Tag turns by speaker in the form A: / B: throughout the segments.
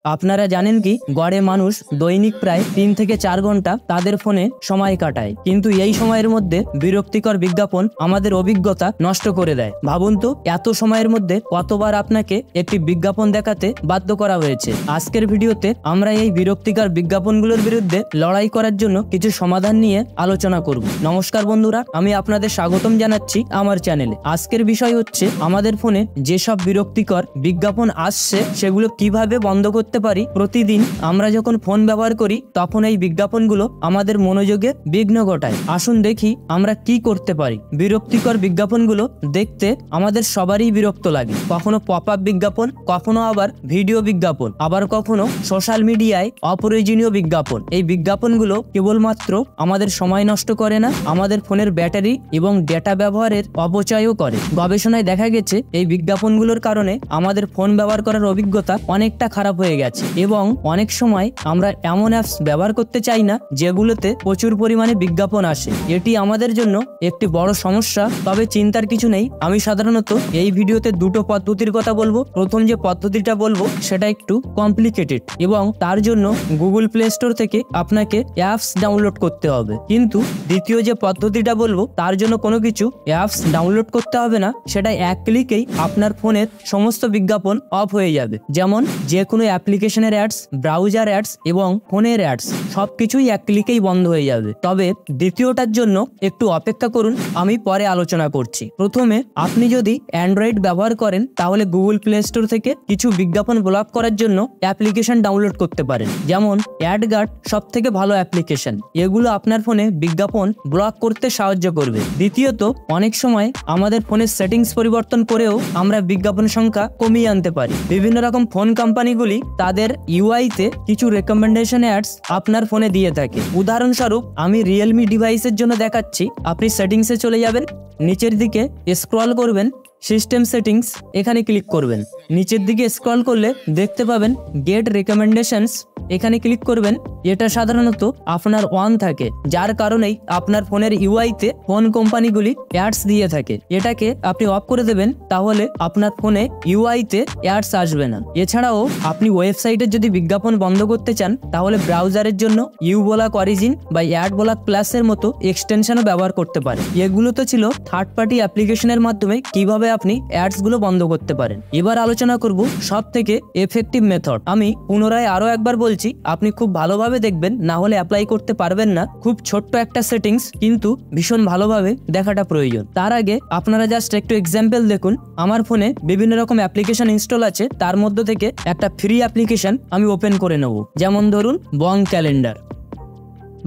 A: আপনারা জানেন কি গড়ে মানুষ দৈনিক প্রায় 3 থেকে 4 ঘন্টা তাদের ফোনে সময় কাটায়, কিন্তু এই সময়ের মধ্যে বিরক্তিকর বিজ্ঞাপন আমাদের অভিজ্ঞতা নষ্ট করে দেয়। ভাবুন তো, এত সময়ের মধ্যে কতবার আপনাকে একটি বিজ্ঞাপন দেখাতে বাধ্য করা হয়েছে। আজকের ভিডিওতে আমরা এই বিরক্তিকর বিজ্ঞাপনগুলোর বিরুদ্ধে লড়াই করার জন্য কিছু সমাধান নিয়ে আলোচনা করব। নমস্কার বন্ধুরা, আমি আপনাদের স্বাগতম জানাচ্ছি আমার চ্যানেলে। আজকের বিষয় হচ্ছে আমাদের ফোনে যেসব বিরক্তিকর বিজ্ঞাপন আসছে সেগুলো কিভাবে বন্ধ করতে পারি। প্রতিদিন আমরা যখন ফোন ব্যবহার করি তখন এই বিজ্ঞাপনগুলো আমাদের মনোযোগে বিঘ্ন ঘটায়। আসুন দেখি আমরা কি করতে পারি। বিরক্তিকর বিজ্ঞাপনগুলো দেখতে আমাদের সবারই বিরক্ত লাগে। কখনো পপ আপ বিজ্ঞাপন, কখনো আবার ভিডিও বিজ্ঞাপন, আবার কখনো সোশ্যাল মিডিয়ায় অপ্রয়োজনীয় বিজ্ঞাপন। এই বিজ্ঞাপনগুলো কেবলমাত্র আমাদের সময় নষ্ট করে না, আমাদের ফোনের ব্যাটারি এবং ডেটা ব্যবহারের অপচয়ও করে। গবেষণায় দেখা গেছে এই বিজ্ঞাপনগুলোর কারণে আমাদের ফোন ব্যবহার করার অভিজ্ঞতা অনেকটা খারাপ হয়ে গেছে এবং অনেক সময় আমরা এমন অ্যাপস ব্যবহার করতে চাই না যেগুলোতে প্রচুর পরিমাণে বিজ্ঞাপন আসে। এটি আমাদের জন্য একটি বড় সমস্যা। তবে চিন্তার কিছু নেই, আমি সাধারণত এই ভিডিওতে দুটো পদ্ধতির কথা বলবো। প্রথম যে পদ্ধতিটা বলবো সেটা একটু কমপ্লিকেটেড এবং তার জন্য গুগল প্লে স্টোর থেকে আপনাকে অ্যাপস ডাউনলোড করতে হবে। কিন্তু দ্বিতীয় যে পদ্ধতিটা বলবো তার জন্য কোনো কিছু অ্যাপস ডাউনলোড করতে হবে না, সেটা এক ক্লিকেই আপনার ফোনের সমস্ত বিজ্ঞাপন অফ হয়ে যাবে। যেমন যে কোনো অ্যাপ্লিকেশনের অ্যাডস, ব্রাউজার অ্যাডস এবং ফোনের অ্যাডস সবকিছুই এক ক্লিকেই বন্ধ হয়ে যাবে। তবে দ্বিতীয়টার জন্য একটু অপেক্ষা করুন, আমি পরে আলোচনা করছি। প্রথমে আপনি যদি অ্যান্ড্রয়েড ব্যবহার করেন তাহলে গুগল প্লে স্টোর থেকে কিছু বিজ্ঞাপন ব্লক করার জন্য অ্যাপ্লিকেশন ডাউনলোড করতে পারেন। যেমন অ্যাডগার্ড সব থেকে ভালো অ্যাপ্লিকেশন। এগুলো আপনার ফোনে বিজ্ঞাপন ব্লক করতে সাহায্য করবে। দ্বিতীয়ত, অনেক সময় আমাদের ফোনের সেটিংস পরিবর্তন করেও আমরা বিজ্ঞাপন সংখ্যা কমিয়ে আনতে পারি। বিভিন্ন রকম ফোন কোম্পানিগুলি তাদের ইউআইতে কিছু রেকমেন্ডেশন অ্যাডস আপনার ফোনে দিয়ে থাকে। উদাহরণস্বরূপ আমি রিয়েলমি ডিভাইসের জন্য দেখাচ্ছি। আপনি সেটিংসে চলে যাবেন, নিচের দিকে স্ক্রল করবেন, সিস্টেম সেটিংস এখানে ক্লিক করবেন। নিচের দিকে স্ক্রল করলে দেখতে পাবেন গেট রেকমেন্ডেশনস, এখানে ক্লিক করবেন। এটা সাধারণত আপনার অন থাকে, যার কারণেই আপনার ফোনের ইউআইতে ফোন কোম্পানিগুলি অ্যাডস দিয়ে থাকে। এটাকে আপনি অফ করে দেবেন, তাহলে আপনার ফোনে ইউআইতে অ্যাডস আসবে না। এছাড়াও আপনি ওয়েবসাইটের যদি বিজ্ঞাপন বন্ধ করতে চান তাহলে ব্রাউজারের জন্য ইউব্লক অরিজিন বা অ্যাডব্লক প্লাসের মতো এক্সটেনশনও ব্যবহার করতে পারেন। এগুলো তো ছিল থার্ড পার্টি অ্যাপ্লিকেশনের মাধ্যমে কিভাবে আপনি অ্যাডসগুলো বন্ধ করতে পারেন। এবার আলোচনা করব সব থেকে এফেক্টিভ মেথড। আমি পুনরায় আরো একবার বলছি, আপনি খুব ভালোভাবে দেখবেন, না হলে অ্যাপ্লাই করতে পারবেন না। খুব ছোট্ট একটা সেটিংস, কিন্তু ভীষণ ভালোভাবে দেখাটা প্রয়োজন। তার আগে আপনারা জাস্ট একটু এক্সাম্পল দেখুন। আমার ফোনে বিভিন্ন রকম অ্যাপ্লিকেশন ইনস্টল আছে, তার মধ্য থেকে একটা ফ্রি অ্যাপ্লিকেশন আমি ওপেন করে নেব। যেমন ধরুন বং ক্যালেন্ডার।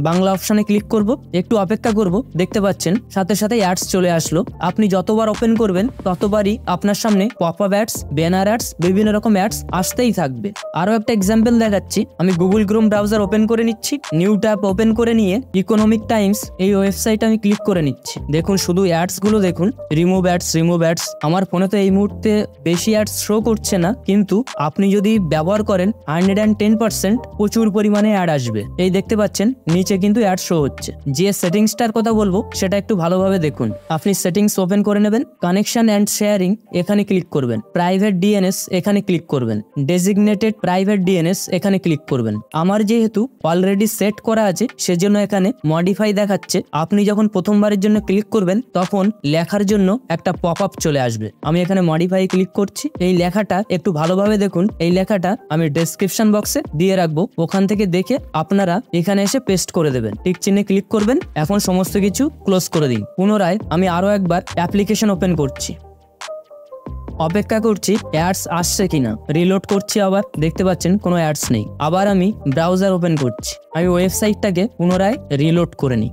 A: বাংলা অপশনে ক্লিক করব, একটু অপেক্ষা করব। দেখতে পাচ্ছেন সাথে সাথে অ্যাডস চলে আসলো। আপনি যতবার ওপেন করবেন ততবারই আপনার সামনে pop up ads, banner ads, বিভিন্ন রকম অ্যাডস আসতেই থাকবে। আরো একটা এক্সাম্পল দেখাচ্ছি। আমি গুগল ক্রোম ব্রাউজার ওপেন করে নিচ্ছি, নিউ ট্যাব ওপেন করে নিয়ে ইকোনমিক টাইমস এই ওয়েবসাইট আমি ক্লিক করে নিচ্ছি। দেখুন শুধু অ্যাডস গুলো দেখুন, রিমুভ অ্যাডস, রিমুভ অ্যাডস। আমার ফোনে তো এই মুহূর্তে বেশি অ্যাডস শো করছে না, কিন্তু আপনি যদি ব্যবহার করেন 110% প্রচুর পরিমাণে অ্যাড আসবে। এই দেখতে পাচ্ছেন নিচে কিন্তু অ্যাড শো হচ্ছে। যে সেটিংসটার কথা বলবো সেটা একটু ভালোভাবে দেখুন। আপনি সেটিংস ওপেন করে নেবেন, কানেকশন এন্ড শেয়ারিং এখানে ক্লিক করবেন, প্রাইভেট ডিএনএস এখানে ক্লিক করবেন, ডেজিগনেটেড প্রাইভেট ডিএনএস এখানে ক্লিক করবেন। আমার যেহেতু অলরেডি সেট করা আছে সেজন্য এখানে মডিফাই দেখাচ্ছে। আপনি যখন প্রথমবারের জন্য ক্লিক করবেন তখন লেখার জন্য একটা পপ আপ চলে আসবে। আমি এখানে মডিফাই ক্লিক করছি। এই লেখাটা একটু ভালোভাবে দেখুন। এই লেখাটা আমি ডেসক্রিপশন বক্সে দিয়ে রাখবো, ওখান থেকে দেখে আপনারা এখানে এসে পেস্ট করে দেবেন। টিক চিহ্নে ক্লিক করবেন। এখন সমস্ত কিছু ক্লোজ করে দিন। পুনরায় আমি আরো একবার অ্যাপ্লিকেশন ওপেন করছি, অপেক্ষা করছি অ্যাডস আসছে কিনা। রিলোড করছি, আবার দেখতে পাচ্ছেন কোনো অ্যাডস নেই। আবার আমি ব্রাউজার ওপেন করছি, আমি ওয়েবসাইটটাকে পুনরায় রিলোড করে নিই।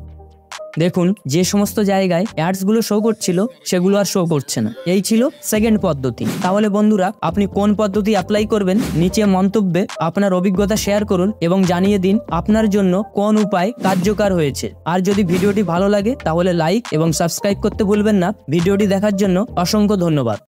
A: দেখুন যে সমস্ত জায়গায় অ্যাডস গুলো শো করছিল সেগুলো আর শো করছে না। এই ছিল সেকেন্ড পদ্ধতি। তাহলে বন্ধুরা, আপনি কোন পদ্ধতি অ্যাপ্লাই করবেন নিচে মন্তব্যে আপনার অভিজ্ঞতা শেয়ার করুন এবং জানিয়ে দিন আপনার জন্য কোন উপায় কার্যকর হয়েছে। আর যদি ভিডিওটি ভালো লাগে তাহলে লাইক এবং সাবস্ক্রাইব করতে ভুলবেন না। ভিডিওটি দেখার জন্য অসংখ্য ধন্যবাদ।